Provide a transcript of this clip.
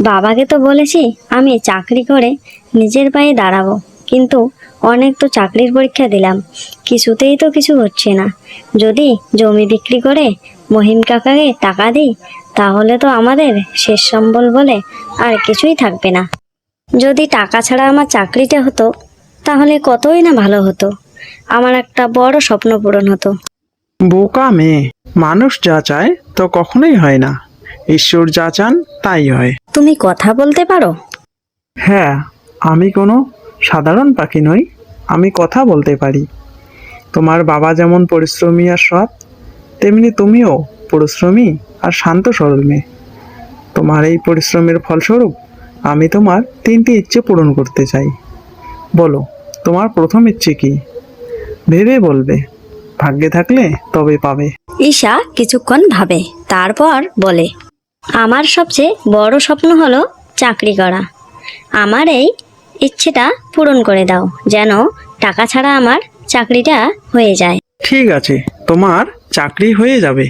বাবাকে তো বলেছি আমি চাকরি করে নিজের পায়ে দাঁড়াবো, কিন্তু অনেক তো চাকরির পরীক্ষা দিলাম, কিছুতেই তো কিছু হচ্ছে না। যদি জমি বিক্রি করে মহিম কাকাকে টাকা দিই, তাহলে তো আমাদের শেষ সম্বল বলে আর কিছুই থাকবে না। যদি টাকা ছাড়া আমার চাকরিটা হতো, তাহলে কতই না ভালো হতো, আমার একটা বড় স্বপ্ন পূরণ হতো। বোকা মেয়ে, মানুষ যা চায় তো কখনোই হয় না, ঈশ্বর যা চান তাই হয়। তুমি কথা বলতে পারো? হ্যাঁ, আমি কোনো সাধারণ পাখি নই, আমি কথা বলতে পারি। তোমার বাবা যেমন পরিশ্রমী আর সৎ, তেমনি তুমিও পরিশ্রমী আর শান্ত সরল মেয়ে। তোমার এই পরিশ্রমের ফলস্বরূপ আমি তোমার 3টি ইচ্ছে পূরণ করতে চাই। বলো, তোমার প্রথম ইচ্ছে কি? ভেবে বলবে, ভাগ্যে থাকলে তবে পাবে। ঈশা কিছুক্ষণ ভাবে, তারপর বলে, আমার সবচেয়ে বড় স্বপ্ন হলো চাকরি করা। আমার এই ইচ্ছেটা পূরণ করে দাও, যেন টাকা ছাড়া আমার চাকরিটা হয়ে যায়। ঠিক আছে, তোমার চাকরি হয়ে যাবে।